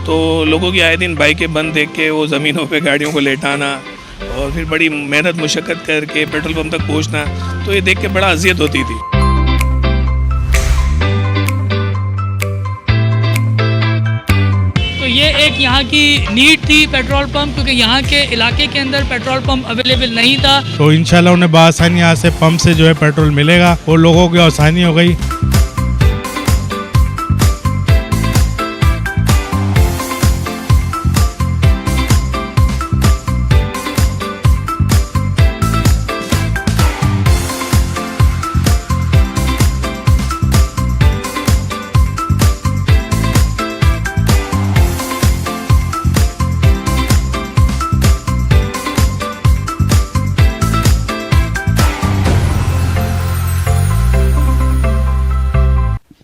तो लोगों की आए दिन बाइकें बंद देख के वो ज़मीनों पे गाड़ियों को लेटाना और फिर बड़ी मेहनत मुशक्क़त करके पेट्रोल पंप तक पहुंचना, तो ये देख के बड़ा अज़ियत होती थी। तो ये एक यहाँ की नीड थी पेट्रोल पंप, क्योंकि यहाँ के इलाके के अंदर पेट्रोल पंप अवेलेबल नहीं था। तो इंशाल्लाह उन्हें बआसानी यहाँ से पंप से जो है पेट्रोल मिलेगा और लोगों की आसानी हो गई।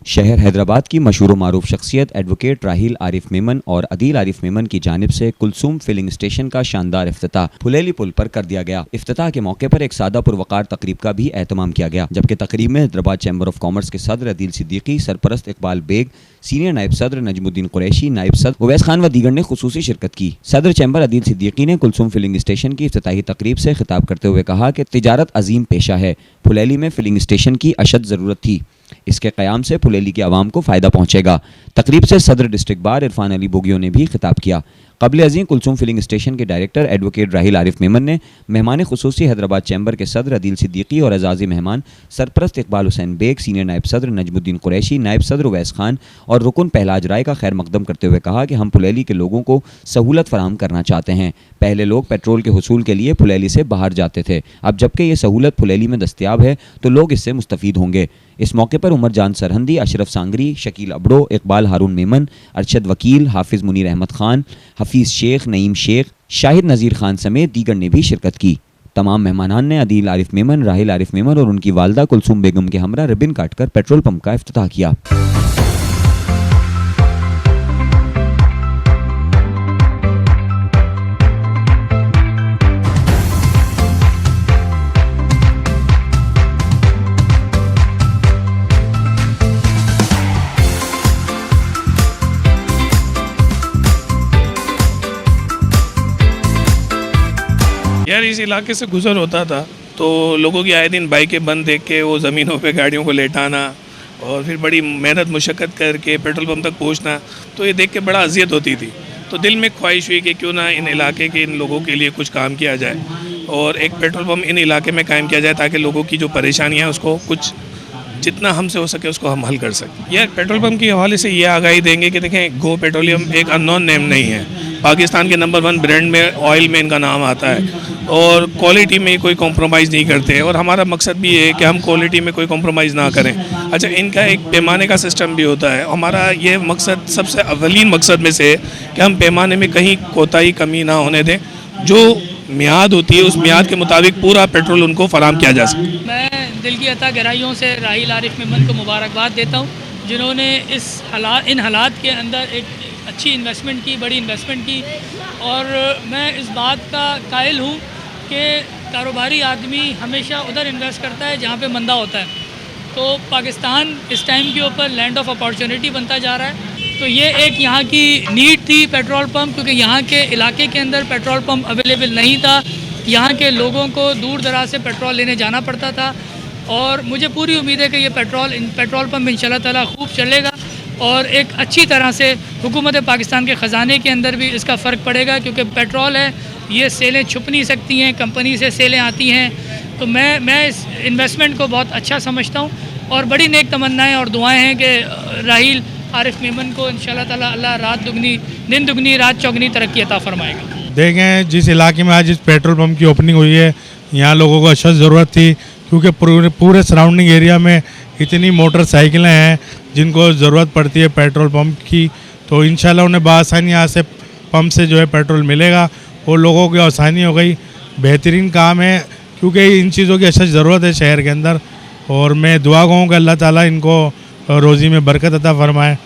शहर हैदराबाद की मशहूर मारूफ शख्सियत एडवोकेट राहिल आरिफ मेमन और अदील आरिफ मेमन की जानिब से कुलसूम फिलिंग स्टेशन का शानदार इफ्तिताह फुलेली पुल पर कर दिया गया। इफ्तिताह के मौके पर एक सादा पुरवकार तकरीब का भी एहतमाम किया गया, जबकि तकरीब में हैदराबाद चैम्बर ऑफ कॉमर्स के सदर अदील सिद्दीकी, सरपरस्त इकबाल बेग, सीनियर नायब सदर नजमुद्दीन कुरैशी, नायब सदर उवैस खान व दीगर ने खुसूसी शिरकत की। सदर चैम्बर अदील सिद्दीकी ने कुलसूम फिलिंग स्टेशन की इफ्तिताही तकरीब से खिताब करते हुए कहा कि तिजारत अजीम पेशा है, फुलेली में फिलिंग स्टेशन की अशद ज़रूरत थी, इसके क़याम से फुलेली की आवाम को फ़ायदा पहुँचेगा। तकरीब से सदर डिस्ट्रिक्ट बार इरफान अली बोगियों ने भी खिताब किया। कबल अज़ीं कुलसूम फिलिंग स्टेशन के डायरेक्टर एडवोकेट राहिल आरिफ मेमन ने मेहमान खुसूसी हैदराबाद चैम्बर के सदर अदील सिद्दीकी और एजाज़ी मेहमान सरपरस्त इकबाल हुसैन बेग, सीनियर नायब सदर नजमुद्दीन कुरैशी, नायब सदर उवैस खान और रुकन पहलाज राय का खैर मकदम करते हुए कहा कि हम फुलेली के लोगों को सहूलत फराहम करना चाहते हैं। पहले लोग पेट्रोल के हुसूल के लिए फुलेली से बाहर जाते थे, अब जबकि ये सहूलत फुलेली में दस्तियाब है तो लोग इससे मुस्तफ़ीद होंगे। इस मौके पर उमर जान सरहंदी, अशरफ सांगरी, शकील अबड़ो, इकबाल हारून मेमन, अरशद वकील, हाफिज़ मुनीर अहमद खान, हफीज़ शेख, नईम शेख, शाहिद नज़ीर खान समेत दीगर ने भी शिरकत की। तमाम मेहमानान ने अदील आरिफ मेमन, राहिल आरिफ मेमन और उनकी वालदा कुलसूम बेगम के हमरा रिबन काटकर पेट्रोल पंप का इफ्तिताह किया। यार इस इलाके से गुजर होता था तो लोगों की आए दिन बाइकें बंद देख के वो ज़मीनों पे गाड़ियों को लेटाना और फिर बड़ी मेहनत मुशक्क़त करके पेट्रोल पंप तक पहुंचना, तो ये देख के बड़ा अज़ियत होती थी। तो दिल में ख्वाहिश हुई कि क्यों ना इन इलाके के इन लोगों के लिए कुछ काम किया जाए और एक पेट्रोल पंप इन इलाके में कायम किया जाए ताकि लोगों की जो परेशानियाँ हैं उसको कुछ जितना हमसे हो सके उसको हम हल कर सकें। यह पेट्रोल पंप के हवाले से ये आगाही देंगे कि देखें, गो पेट्रोलियम एक अननोन नेम नहीं है, पाकिस्तान के नंबर 1 ब्रांड में ऑयल में इनका नाम आता है और क्वालिटी में कोई कॉम्प्रोमाइज़ नहीं करते और हमारा मकसद भी है कि हम क्वालिटी में कोई कॉम्प्रोमाइज़ ना करें। अच्छा, इनका एक पैमाने का सिस्टम भी होता है, हमारा ये मकसद सबसे अवलीन मकसद में से है कि हम पैमाने में कहीं कोताही कमी ना होने दें, जो मियाद होती है उस मियाद के मुताबिक पूरा पेट्रोल उनको फराहम किया जा सके। मैं दिल की अता गहराइयों से राहिल आरिफ मेमन को मुबारकबाद देता हूँ, जिन्होंने इन हालात के अंदर एक अच्छी इन्वेस्टमेंट की, बड़ी इन्वेस्टमेंट की। और मैं इस बात का कायल हूँ कि कारोबारी आदमी हमेशा उधर इन्वेस्ट करता है जहाँ पे मंदा होता है। तो पाकिस्तान इस टाइम के ऊपर लैंड ऑफ अपॉर्चुनिटी बनता जा रहा है। तो ये एक यहाँ की नीड थी पेट्रोल पंप, क्योंकि यहाँ के इलाके के अंदर पेट्रोल पंप अवेलेबल नहीं था। यहाँ के लोगों को दूर दराज से पेट्रोल लेने जाना पड़ता था और मुझे पूरी उम्मीद है कि ये पेट्रोल पंप इंशाल्लाह ताला खूब चलेगा और एक अच्छी तरह से हुकूमत पाकिस्तान के ख़जाने के अंदर भी इसका फ़र्क पड़ेगा, क्योंकि पेट्रोल है, ये सेलें छुप नहीं सकती हैं, कंपनी से सेलें आती हैं। तो मैं इस इन्वेस्टमेंट को बहुत अच्छा समझता हूँ और बड़ी नेक तमन्नाएँ और दुआएँ हैं कि राहिल आरिफ मेमन को इंशाल्लाह ताला अल्लाह दिन दुगनी रात चौगनी तरक्की अता फरमाएगा। देखें, जिस इलाके में आज इस पेट्रोल पंप की ओपनिंग हुई है, यहाँ लोगों को अशद ज़रूरत थी, क्योंकि पूरे सराउंडिंग एरिया में इतनी मोटरसाइकिलें हैं जिनको ज़रूरत पड़ती है पेट्रोल पंप की। तो इंशाल्लाह उन्हें बआसानी यहाँ से पंप से जो है पेट्रोल मिलेगा और लोगों की आसानी हो गई। बेहतरीन काम है, क्योंकि इन चीज़ों की अशद ज़रूरत है शहर के अंदर और मैं दुआ कहूँ कि अल्लाह ताला इनको रोज़ी में बरकत अता फरमाए।